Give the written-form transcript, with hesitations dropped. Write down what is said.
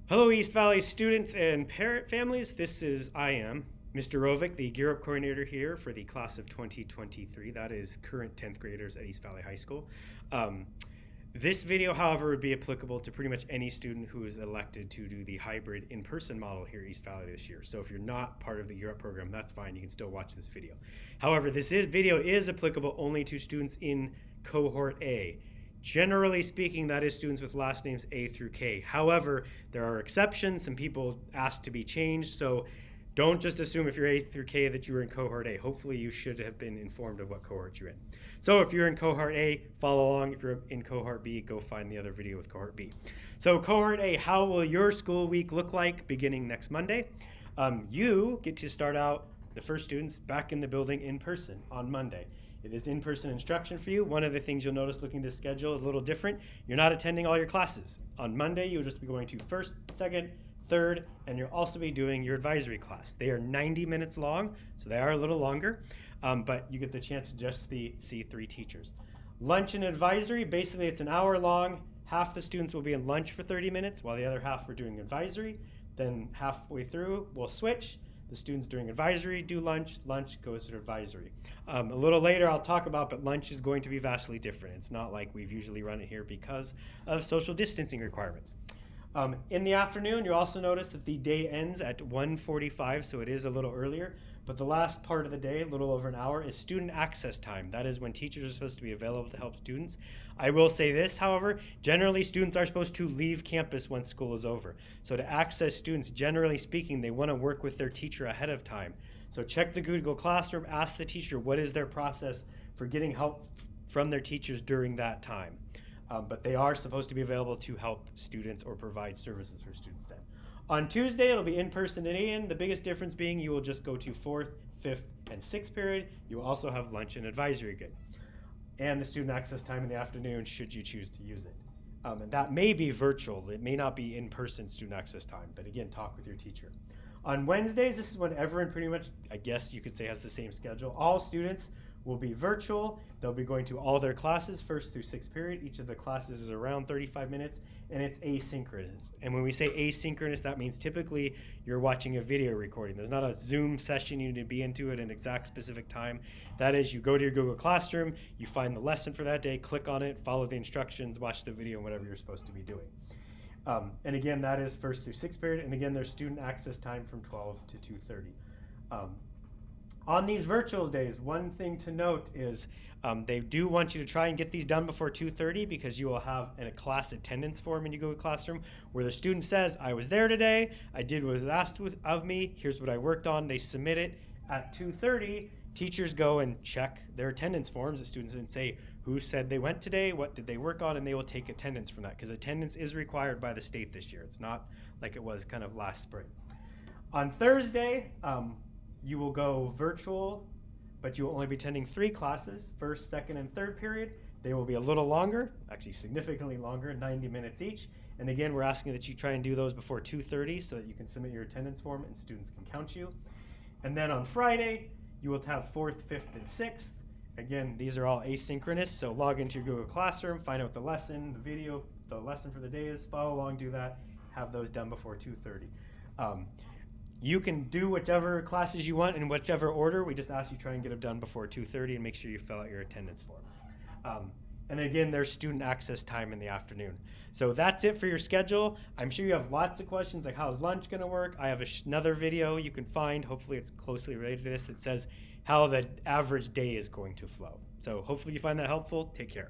Hello, East Valley students and parent families. I am Mr. Rovic, the Gear Up Coordinator here for the class of 2023. That is current 10th graders at East Valley High School. This video, however, would be applicable to pretty much any student who is elected to do the hybrid in-person model here at East Valley this year. So if you're not part of the Gear Up program, that's fine. You can still watch this video. However, video is applicable only to students in Cohort A. Generally speaking, that is students with last names A through K. However, there are exceptions. Some people ask to be changed, so don't just assume if you're A through K that you were in Cohort A. Hopefully you should have been informed of what cohort you're in. So if you're in Cohort A, follow along. If you're in Cohort B, go find the other video with Cohort B. So Cohort A, how will your school week look like beginning next Monday? You get to start out the first students back in the building in person on Monday. It is in-person instruction for you. One of the things you'll notice looking at this schedule is a little different. You're not attending all your classes. On Monday, you'll just be going to first, second, third, and you'll also be doing your advisory class. They are 90 minutes long, so they are a little longer, but you get the chance to just see three teachers. Lunch and advisory, basically it's an hour long. Half the students will be in lunch for 30 minutes, while the other half are doing advisory. Then halfway through, we'll switch. The students during advisory do lunch goes to advisory. A little later I'll talk about, but lunch is going to be vastly different. It's not like we've usually run it here because of social distancing requirements. In the afternoon, you'll also notice that the day ends at 1:45, so it is a little earlier. But the last part of the day, a little over an hour, is student access time. That is when teachers are supposed to be available to help students. I will say this, however, generally students are supposed to leave campus once school is over. So to access students, generally speaking, they want to work with their teacher ahead of time. So check the Google Classroom, ask the teacher what is their process for getting help from their teachers during that time. But they are supposed to be available to help students or provide services for students then. On Tuesday, it'll be in person and in. The biggest difference being you will just go to 4th, 5th, and 6th period. You will also have lunch and advisory again. And the student access time in the afternoon should you choose to use it. And that may be virtual. It may not be in-person student access time, but again, talk with your teacher. On Wednesdays, this is when everyone pretty much, I guess you could say, has the same schedule. All students will be virtual. They'll be going to all their classes, 1st through 6th period. Each of the classes is around 35 minutes, and it's asynchronous. And when we say asynchronous, that means typically you're watching a video recording. There's not a Zoom session you need to be into at an exact specific time. That is, you go to your Google Classroom, you find the lesson for that day, click on it, follow the instructions, watch the video, whatever you're supposed to be doing. And again, that is 1st through 6th period. And again, there's student access time from 12 to 2:30. On these virtual days, one thing to note is they do want you to try and get these done before 2:30 because you will have a class attendance form in your Google Classroom where the student says, I was there today, I did what was asked of me, here's what I worked on. They submit it at 2:30. Teachers go and check their attendance forms at students and say who said they went today, what did they work on, and they will take attendance from that because attendance is required by the state this year. It's not like it was kind of last spring. On Thursday, you will go virtual, but you will only be attending 3 classes, 1st, 2nd, and 3rd period. They will be a little longer, actually significantly longer, 90 minutes each. And again, we're asking that you try and do those before 2:30 so that you can submit your attendance form and students can count you. And then on Friday, you will have 4th, 5th, and 6th. Again, these are all asynchronous, so log into your Google Classroom, find out the lesson, the video, the lesson for the day is, follow along, do that, have those done before 2:30. You can do whichever classes you want in whichever order. We just ask you try and get them done before 2:30 and make sure you fill out your attendance form. And then again, there's student access time in the afternoon. So that's it for your schedule. I'm sure you have lots of questions like how's lunch going to work. I have another video you can find. Hopefully it's closely related to this. That says how the average day is going to flow. So hopefully you find that helpful. Take care.